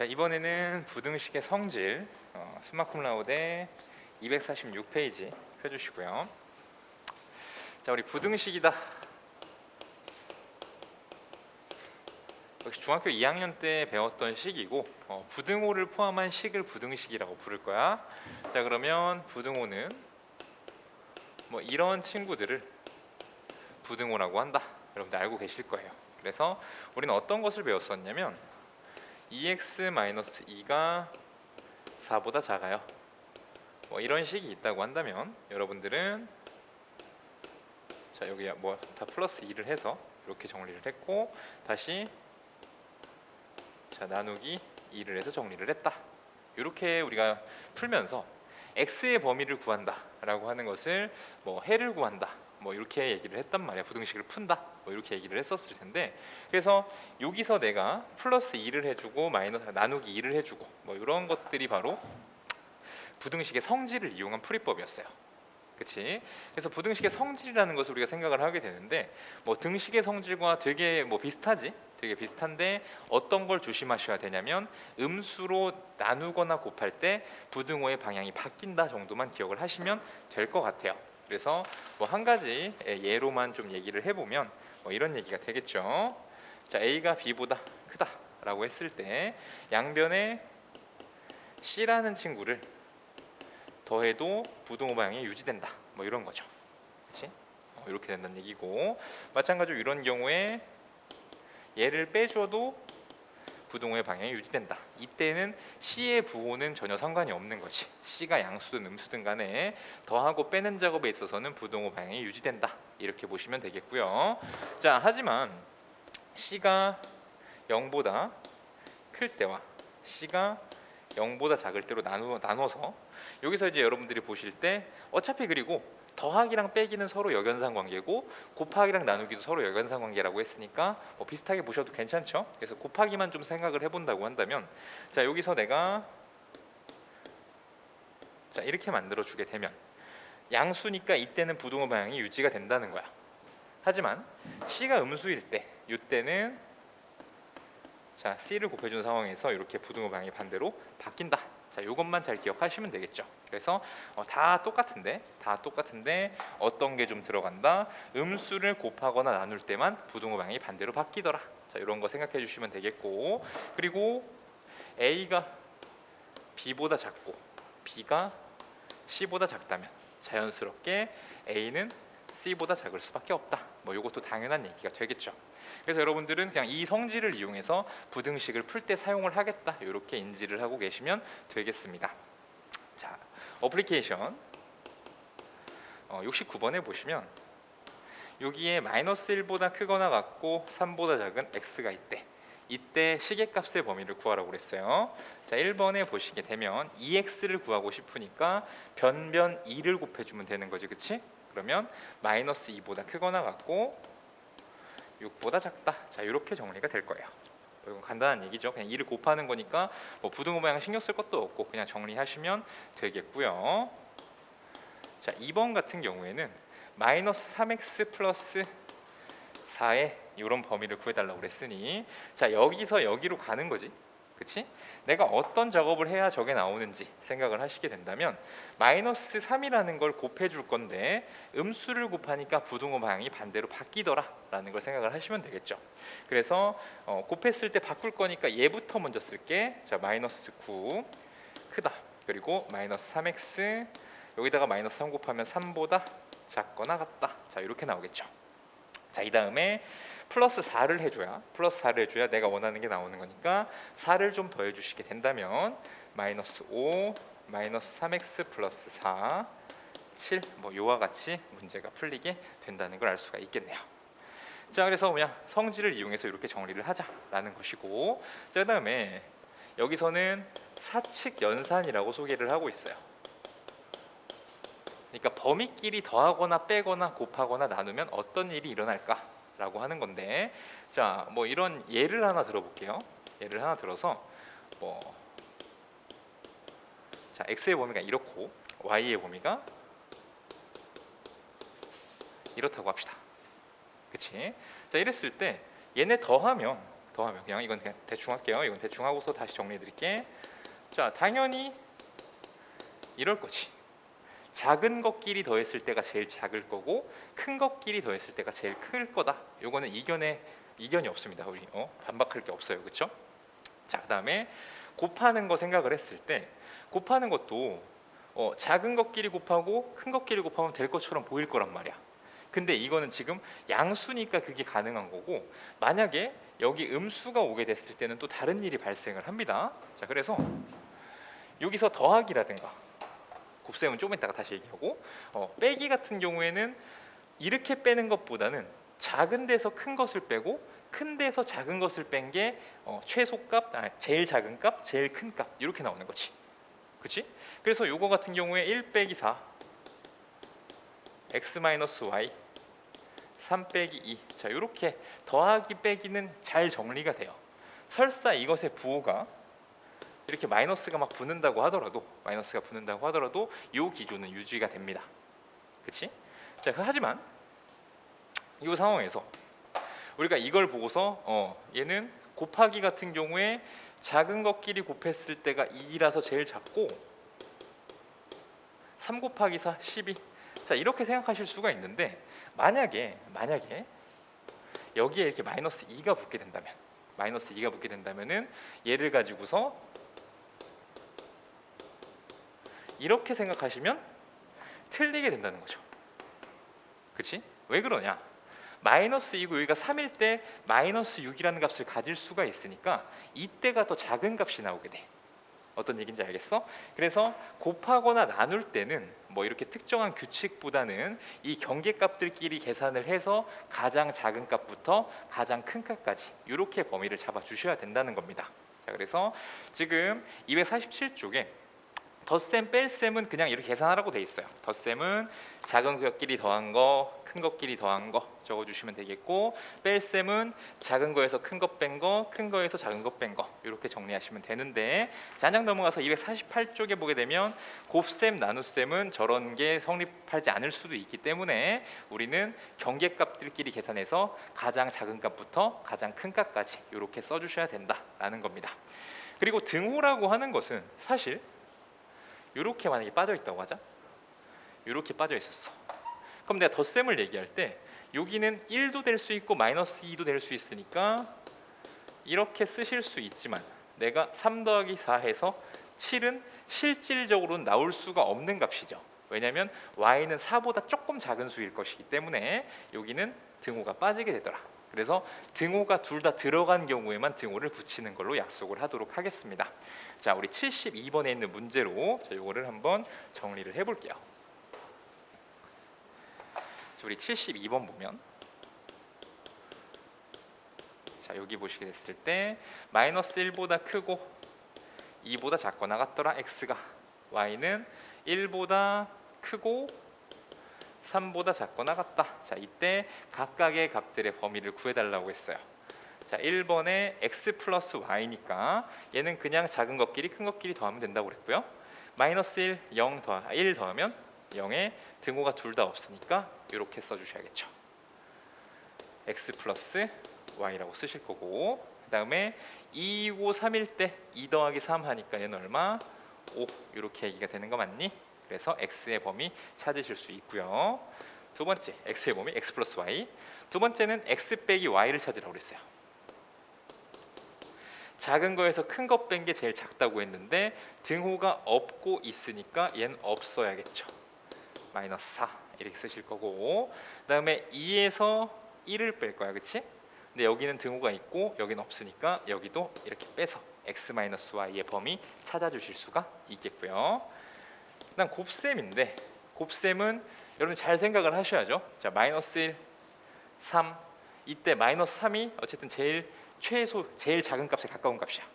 자, 이번에는 부등식의 성질 스마쿰라우데 246페이지 펴주시고요. 자, 우리 부등식이다. 역시 중학교 2학년 때 배웠던 식이고 부등호를 포함한 식을 부등식이라고 부를 거야. 자, 그러면 부등호는 뭐 이런 친구들을 부등호라고 한다. 여러분들 알고 계실 거예요. 그래서 우리는 어떤 것을 배웠었냐면 2x-2가 4보다 작아요. 뭐 이런 식이 있다고 한다면 여러분들은 자, 여기 뭐 다 플러스 2를 해서 이렇게 정리를 했고, 다시 자, 나누기 2를 해서 정리를 했다. 이렇게 우리가 풀면서 x의 범위를 구한다 라고 하는 것을 뭐 해를 구한다 뭐 이렇게 얘기를 했단 말이야. 부등식을 푼다 뭐 이렇게 얘기를 했었을 텐데, 그래서 여기서 내가 플러스 2를 해주고 마이너스 나누기 2를 해주고 뭐 이런 것들이 바로 부등식의 성질을 이용한 풀이법이었어요. 그치? 그래서 부등식의 성질이라는 것을 우리가 생각을 하게 되는데, 뭐 등식의 성질과 되게 뭐 비슷하지? 되게 비슷한데 어떤 걸 조심하셔야 되냐면 음수로 나누거나 곱할 때 부등호의 방향이 바뀐다 정도만 기억을 하시면 될 것 같아요. 그래서 뭐 한 가지 예로만 좀 얘기를 해보면 뭐 이런 얘기가 되겠죠. 자, A가 B보다 크다라고 했을 때 양변에 C라는 친구를 더해도 부등호 방향이 유지된다. 뭐 이런 거죠. 그렇지? 이렇게 된다는 얘기고, 마찬가지로 이런 경우에 얘를 빼줘도 부등호의 방향이 유지된다. 이때는 C의 부호는 전혀 상관이 없는 거지. C가 양수든 음수든 간에 더하고 빼는 작업에 있어서는 부등호 방향이 유지된다. 이렇게 보시면 되겠고요. 자, 하지만 C가 0보다 클 때와 C가 0보다 작을 때로 나눠서 여기서 이제 여러분들이 보실 때 어차피 그리고 더하기랑 빼기는 서로 역연상 관계고 곱하기랑 나누기도 서로 역연상 관계라고 했으니까 뭐 비슷하게 보셔도 괜찮죠. 그래서 곱하기만 좀 생각을 해본다고 한다면, 자, 여기서 내가 자 이렇게 만들어 주게 되면 양수니까 이때는 부등호 방향이 유지가 된다는 거야. 하지만 C가 음수일 때 이때는 자, C를 곱해준 상황에서 이렇게 부등호 방향이 반대로 바뀐다. 자, 이것만 잘 기억하시면 되겠죠. 그래서 다 똑같은데 어떤 게 좀 들어간다? 음수를 곱하거나 나눌 때만 부등호 방향이 반대로 바뀌더라. 자, 이런 거 생각해 주시면 되겠고, 그리고 A가 B보다 작고 B가 C보다 작다면 자연스럽게 A는 C보다 작을 수밖에 없다. 뭐 이것도 당연한 얘기가 되겠죠. 그래서 여러분들은 그냥 이 성질을 이용해서 부등식을 풀 때 사용을 하겠다. 이렇게 인지를 하고 계시면 되겠습니다. 자, 어플리케이션 69번에 보시면 여기에 마이너스 1보다 크거나 같고 3보다 작은 x가 있대. 이때 시계값의 범위를 구하라고 그랬어요. 자, 1번에 보시게 되면 2x를 구하고 싶으니까 변변 2를 곱해주면 되는 거지, 그치? 그러면 마이너스 2보다 크거나 같고 6보다 작다. 자, 이렇게 정리가 될 거예요. 이건 간단한 얘기죠. 그냥 2를 곱하는 거니까 뭐 부등호 방향 신경 쓸 것도 없고 그냥 정리하시면 되겠고요. 자, 2번 같은 경우에는 마이너스 3x 플러스 4의 이런 범위를 구해달라고 그랬으니, 자, 여기서 여기로 가는 거지. 그치? 내가 어떤 작업을 해야 저게 나오는지 생각을 하시게 된다면 마이너스 3이라는 걸 곱해줄 건데 음수를 곱하니까 부등호 방향이 반대로 바뀌더라 라는 걸 생각을 하시면 되겠죠. 그래서 곱했을 때 바꿀 거니까 얘부터 먼저 쓸게. 자, 마이너스 9 크다. 그리고 마이너스 3x 여기다가 마이너스 3 곱하면 3보다 작거나 같다. 자, 이렇게 나오겠죠. 자, 이 다음에 플러스 4를 해줘야 내가 원하는 게 나오는 거니까 4를 좀 더해 주시게 된다면 마이너스 5 마이너스 3x 플러스 4 7 뭐 요와 같이 문제가 풀리게 된다는 걸 알 수가 있겠네요. 자, 그래서 그냥 성질을 이용해서 이렇게 정리를 하자라는 것이고, 자, 그다음에 여기서는 사칙 연산이라고 소개를 하고 있어요. 그러니까 범위끼리 더하거나 빼거나 곱하거나 나누면 어떤 일이 일어날까라고 하는 건데, 자, 뭐 이런 예를 하나 들어볼게요. 예를 하나 들어서 자, x의 범위가 이렇고 y의 범위가 이렇다고 합시다. 그치? 자, 이랬을 때 얘네 더하면 더하면 그냥 이건 그냥 대충 할게요. 이건 대충 하고서 다시 정리해 드릴게. 자, 당연히 이럴 거지. 작은 것끼리 더했을 때가 제일 작을 거고 큰 것끼리 더했을 때가 제일 클 거다. 요거는 이견이 없습니다. 우리 반박할 게 없어요. 그렇죠? 자, 그다음에 곱하는 거 생각을 했을 때 곱하는 것도 작은 것끼리 곱하고 큰 것끼리 곱하면 될 것처럼 보일 거란 말이야. 근데 이거는 지금 양수니까 그게 가능한 거고 만약에 여기 음수가 오게 됐을 때는 또 다른 일이 발생을 합니다. 자, 그래서 여기서 더하기라든가 곱셈은 조금 이따가 다시 얘기하고 빼기 같은 경우에는 이렇게 빼는 것보다는 작은 데서 큰 것을 빼고 큰 데서 작은 것을 뺀 게 최소값, 제일 작은 값, 제일 큰 값 이렇게 나오는 거지. 그렇지? 그래서 요거 같은 경우에 1 빼기 4 x 마이너스 y 3 빼기 2. 자, 이렇게 더하기 빼기는 잘 정리가 돼요. 설사 이것의 부호가 이렇게 마이너스가 막 붙는다고 하더라도 이 기조는 유지가 됩니다. 그렇지? 자, 하지만 이 상황에서 우리가 이걸 보고서 얘는 곱하기 같은 경우에 작은 것끼리 곱했을 때가 2라서 제일 작고 3 곱하기 4 12. 자, 이렇게 생각하실 수가 있는데 만약에 여기에 이렇게 마이너스 2가 붙게 된다면은 얘를 가지고서 이렇게 생각하시면 틀리게 된다는 거죠. 그렇지? 왜 그러냐? 마이너스 2고 여기가 3일 때 마이너스 6이라는 값을 가질 수가 있으니까 이때가 더 작은 값이 나오게 돼. 어떤 얘기인지 알겠어? 그래서 곱하거나 나눌 때는 뭐 이렇게 특정한 규칙보다는 이 경계값들끼리 계산을 해서 가장 작은 값부터 가장 큰 값까지 이렇게 범위를 잡아 주셔야 된다는 겁니다. 자, 그래서 지금 247쪽에 덧셈 뺄셈은 그냥 이렇게 계산하라고 돼 있어요. 덧셈은 작은 것끼리 더한 거, 큰 것끼리 더한 거 적어주시면 되겠고, 뺄셈은 작은 거에서 큰 거 뺀 거, 큰 거에서 작은 거 뺀 거 이렇게 정리하시면 되는데, 잔장 넘어가서 248쪽에 보게 되면 곱셈, 나눗셈은 저런 게 성립하지 않을 수도 있기 때문에 우리는 경계값들끼리 계산해서 가장 작은 값부터 가장 큰 값까지 이렇게 써주셔야 된다라는 겁니다. 그리고 등호라고 하는 것은 사실 이렇게 만약에 빠져 있다고 하자. 이렇게 빠져 있었어. 그럼 내가 덧셈을 얘기할 때 여기는 1도 될 수 있고 마이너스 2도 될 수 있으니까 이렇게 쓰실 수 있지만 내가 3 더하기 4 해서 7은 실질적으로는 나올 수가 없는 값이죠. 왜냐하면 y는 4보다 조금 작은 수일 것이기 때문에 여기는 등호가 빠지게 되더라. 그래서 등호가 둘 다 들어간 경우에만 등호를 붙이는 걸로 약속을 하도록 하겠습니다. 자, 우리 72번에 있는 문제로 이거를 한번 정리를 해볼게요. 우리 72번 보면, 자, 여기 보시게 됐을 때 마이너스 1보다 크고 2보다 작거나 같더라 x가, y는 1보다 크고 3보다 작거나 같다. 자, 이때 각각의 값들의 범위를 구해달라고 했어요. 자, 1번에 x 플러스 y니까 얘는 그냥 작은 것끼리 큰 것끼리 더하면 된다고 그랬고요. 마이너스 1, 1 더하면 0에 등호가 둘 다 없으니까 이렇게 써주셔야겠죠. x 플러스 y라고 쓰실 거고, 그 다음에 2고 3일 때 2 더하기 3 하니까 얘는 얼마? 5 이렇게 얘기가 되는 거 맞니? 그래서 x의 범위 찾으실 수 있고요. 두 번째 x의 범위 x 플러스 y. 두 번째는 x 빼기 y를 찾으라고 그랬어요. 작은 거에서 큰 거 뺀 게 제일 작다고 했는데 등호가 없고 있으니까 얘는 없어야겠죠. 마이너스 4 이렇게 쓰실 거고, 그 다음에 2에서 1을 뺄 거야, 그치? 근데 여기는 등호가 있고 여기는 없으니까 여기도 이렇게 빼서 x 마이너스 y의 범위 찾아주실 수가 있겠고요. 그다음 곱셈인데, 곱셈은 여러분 잘 생각을 하셔야죠. 자, 마이너스 1, 3, 이때 마이너스 3이 어쨌든 제일 작은 값에 가까운 값이야,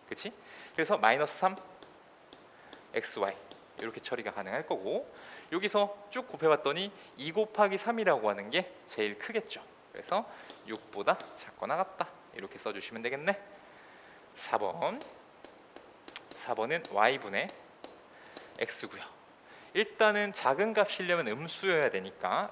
그렇지? 그래서 마이너스 3 xy 이렇게 처리가 가능할 거고, 여기서 쭉 곱해봤더니 2 곱하기 3이라고 하는 게 제일 크겠죠. 그래서 6보다 작거나 같다 이렇게 써주시면 되겠네. 4번은 y분의 x고요. 일단은 작은 값이려면 음수여야 되니까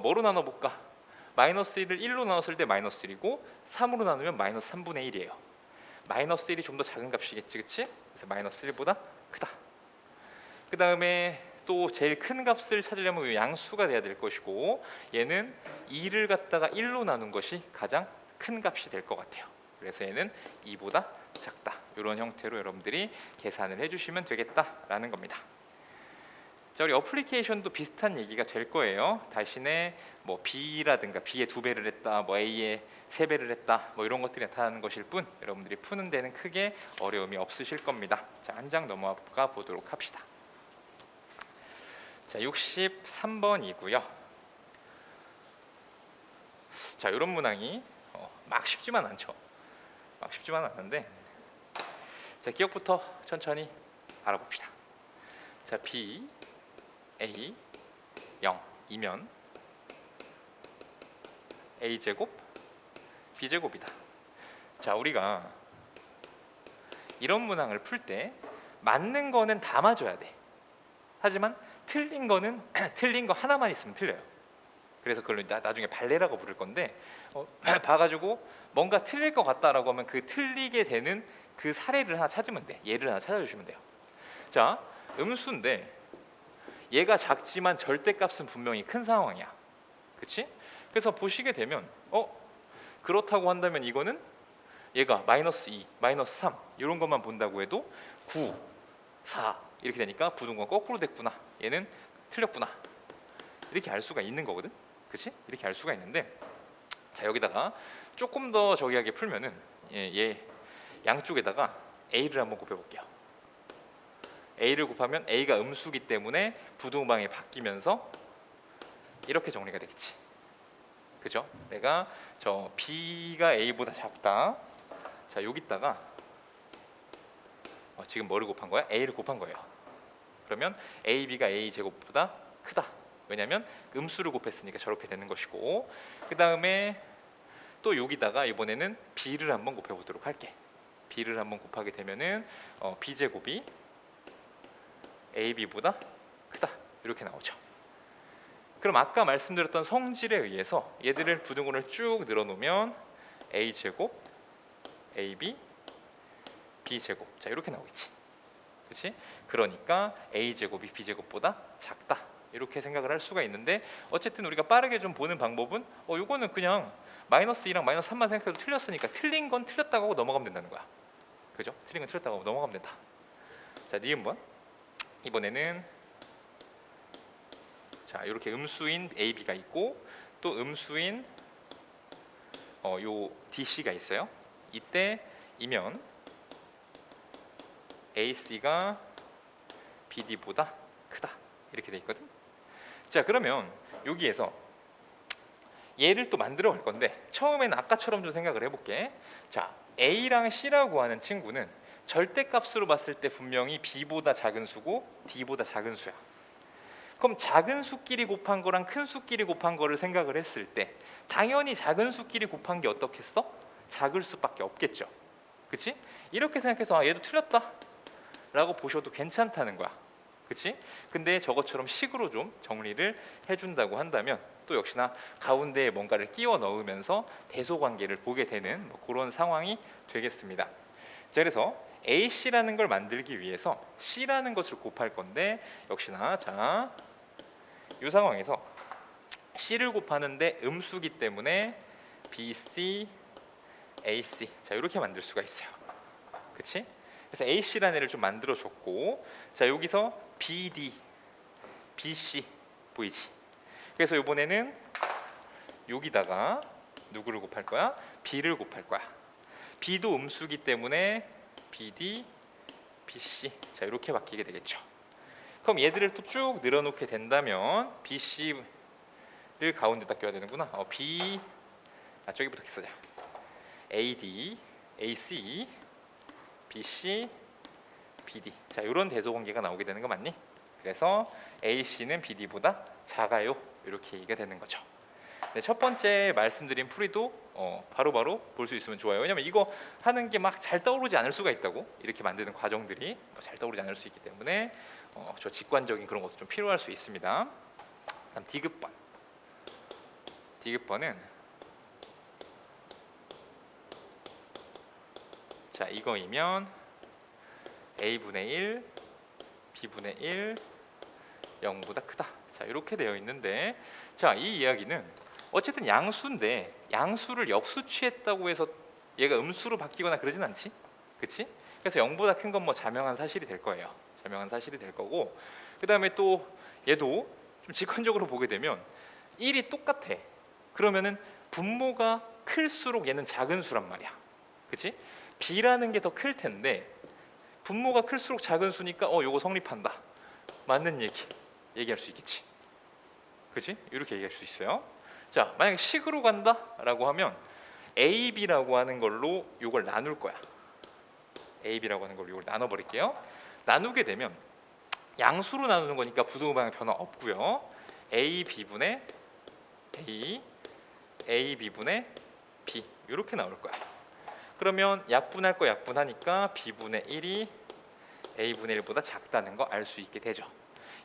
뭐로 나눠볼까? 마이너스 1을 1로 나눴을 때 마이너스 1이고 3으로 나누면 마이너스 3분의 1이에요. 마이너스 1이 좀 더 작은 값이겠지, 그치? 그래서 마이너스 1보다 크다. 그 다음에 또 제일 큰 값을 찾으려면 이 양수가 돼야 될 것이고, 얘는 2를 갖다가 1로 나눈 것이 가장 큰 값이 될 것 같아요. 그래서 얘는 2보다 작다. 이런 형태로 여러분들이 계산을 해주시면 되겠다라는 겁니다. 자, 우리 어플리케이션도 비슷한 얘기가 될 거예요. 대신에 뭐 B라든가 B의 2배를 했다, 뭐 A의 3배를 했다, 뭐 이런 것들이 나타나는 것일 뿐, 여러분들이 푸는 데는 크게 어려움이 없으실 겁니다. 자, 한 장 넘어가 보도록 합시다. 자, 63번이고요. 자, 이런 문항이 막 쉽지만 않죠. 막 쉽지만 않은데, 자, 기억부터 천천히 알아봅시다. 자, B, A, 0이면 A제곱, B제곱이다. 자, 우리가 이런 문항을 풀 때 맞는 거는 다 맞아야 돼. 하지만 틀린 거는 틀린 거 하나만 있으면 틀려요. 그래서 그걸 나중에 발레라고 부를 건데, 봐가지고 뭔가 틀릴 것 같다라고 하면 그 틀리게 되는 그 사례를 하나 찾으면 돼. 예를 하나 찾아주시면 돼요. 자, 음수인데 얘가 작지만 절대값은 분명히 큰 상황이야. 그치? 그래서 보시게 되면 그렇다고 한다면 이거는 얘가 마이너스 2, 마이너스 3 이런 것만 본다고 해도 9, 4 이렇게 되니까 부등호가 거꾸로 됐구나, 얘는 틀렸구나, 이렇게 알 수가 있는 거거든. 그치? 이렇게 알 수가 있는데, 자, 여기다가 조금 더 저기하게 풀면은 얘 양쪽에다가 A를 한번 곱해볼게요. A를 곱하면 A가 음수기 때문에 부등호방이 바뀌면서 이렇게 정리가 되겠지. 그죠? 내가 저 B가 A보다 작다. 자, 여기다가 지금 뭐를 곱한 거야? A를 곱한 거예요. 그러면 AB가 A제곱보다 크다. 왜냐면 음수를 곱했으니까 저렇게 되는 것이고, 그 다음에 또 여기다가 이번에는 B를 한번 곱해보도록 할게. B를 한번 곱하게 되면은 B제곱이 AB보다 크다, 이렇게 나오죠. 그럼 아까 말씀드렸던 성질에 의해서 얘들을 부등호를 쭉 늘어놓으면 A제곱, AB, B제곱, 자, 이렇게 나오겠지. 그렇지? 그러니까 A제곱이 B제곱보다 작다, 이렇게 생각을 할 수가 있는데, 어쨌든 우리가 빠르게 좀 보는 방법은 이거는 그냥 마이너스 2랑 마이너스 3만 생각해도 틀렸으니까 틀린 건 틀렸다고 하고 넘어가면 된다는 거야. 그죠? 틀린 건 틀렸다고 하고 넘어가면 된다. 자, 니은번 이번에는 자, 이렇게 음수인 AB가 있고 또 음수인 요 DC가 있어요. 이때 이면 AC가 BD보다 크다, 이렇게 돼 있거든. 자, 그러면 여기에서 얘를 또 만들어 갈 건데, 처음에는 아까처럼 좀 생각을 해볼게. 자, A랑 C라고 하는 친구는 절대값으로 봤을 때 분명히 B보다 작은 수고 D보다 작은 수야. 그럼 작은 수끼리 곱한 거랑 큰 수끼리 곱한 거를 생각을 했을 때 당연히 작은 수끼리 곱한 게 어떻겠어? 작을 수밖에 없겠죠. 그치? 이렇게 생각해서 얘도 틀렸다 라고 보셔도 괜찮다는 거야. 그치? 근데 저것처럼 식으로 좀 정리를 해준다고 한다면 또 역시나 가운데에 뭔가를 끼워 넣으면서 대소관계를 보게 되는 그런 상황이 되겠습니다. 자, 그래서 AC라는 걸 만들기 위해서 C라는 것을 곱할 건데, 역시나 자, 이 상황에서 C를 곱하는데 음수기 때문에 BC, AC, 자, 이렇게 만들 수가 있어요. 그치? 그래서 AC라는 애를 좀 만들어줬고, 자, 여기서 BD, BC 보이지? 그래서 이번에는 여기다가 누구를 곱할 거야? B를 곱할 거야. B도 음수기 때문에 BD, BC, 자, 이렇게 바뀌게 되겠죠. 그럼 얘들을 또 쭉 늘어놓게 된다면 BC를 가운데다 껴야 되는구나. 저기부터 쓰자. AD, AC, BC, BD. 자, 이런 대소관계가 나오게 되는 거 맞니? 그래서 AC는 BD보다 작아요, 이렇게 얘기가 되는 거죠. 네, 첫 번째 말씀드린 풀이도 바로바로 볼 수 있으면 좋아요. 왜냐면 이거 하는 게 막 잘 떠오르지 않을 수가 있다고, 이렇게 만드는 과정들이 잘 떠오르지 않을 수 있기 때문에 저 직관적인 그런 것도 좀 필요할 수 있습니다. 다음 D급번 디귿번은 자 이거이면 a분의 1, b분의 1, 0보다 크다. 자 이렇게 되어 있는데 자 이 이야기는 어쨌든 양수인데 양수를 역수 취했다고 해서 얘가 음수로 바뀌거나 그러진 않지, 그치? 그래서 0보다 큰 건 뭐 자명한 사실이 될 거예요. 자명한 사실이 될 거고 그 다음에 또 얘도 좀 직관적으로 보게 되면 1이 똑같아. 그러면은 분모가 클수록 얘는 작은 수란 말이야, 그치? b라는 게 더 클 텐데 분모가 클수록 작은 수니까 요거 성립한다. 맞는 얘기할 수 있겠지, 그치? 이렇게 얘기할 수 있어요. 자 만약에 식으로 간다라고 하면 a, b라고 하는 걸로 요걸 나눌 거야. a, b라고 하는 걸로 요걸 나눠버릴게요. 나누게 되면 양수로 나누는 거니까 부등호방향 변화 없고요. a, b분의 a, a, b분의 b 이렇게 나올 거야. 그러면 약분할 거 약분하니까 b분의 1이 a분의 1보다 작다는 거 알 수 있게 되죠.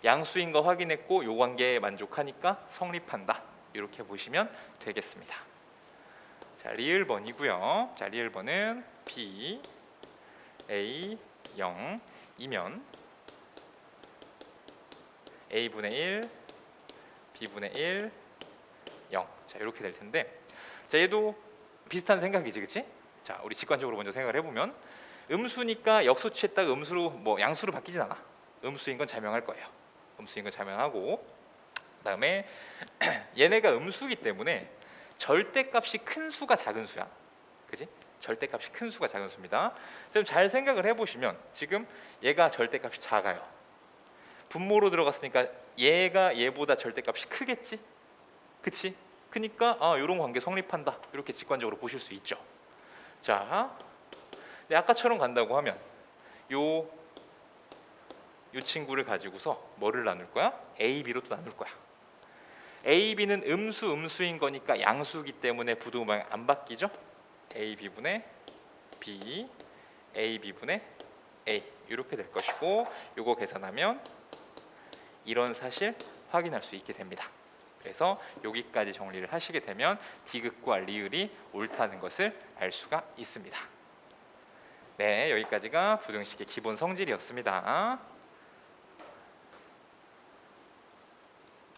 양수인 거 확인했고 요 관계에 만족하니까 성립한다. 이렇게 보시면 되겠습니다. 자 리을번이고요. 자 리을번은 b, a, 0이면 a분의 1, b분의 1, 0. 자 이렇게 될 텐데 자 얘도 비슷한 생각이지, 그치? 자 우리 직관적으로 먼저 생각을 해보면 음수니까 역수 취했다가 음수로 뭐 양수로 바뀌진 않아. 음수인 건 자명할 거예요. 음수인 건 자명하고 그다음에 얘네가 음수기 때문에 절대값이 큰 수가 작은 수야, 그지? 절대값이 큰 수가 작은 수입니다. 좀 잘 생각을 해보시면 지금 얘가 절대값이 작아요. 분모로 들어갔으니까 얘가 얘보다 절대값이 크겠지, 그치? 그러니까 이런 관계 성립한다. 이렇게 직관적으로 보실 수 있죠. 자, 근데 아까처럼 간다고 하면 요 친구를 가지고서 뭐를 나눌 거야? A, B로 또 나눌 거야. A, B는 음수인 거니까 양수기 때문에 부등호방향 안 바뀌죠? A, B분의 B, A, B분의 A 이렇게 될 것이고 요거 계산하면 이런 사실 확인할 수 있게 됩니다. 그래서 여기까지 정리를 하시게 되면 디귿과 리을이 옳다는 것을 알 수가 있습니다. 네, 여기까지가 부등식의 기본 성질이었습니다.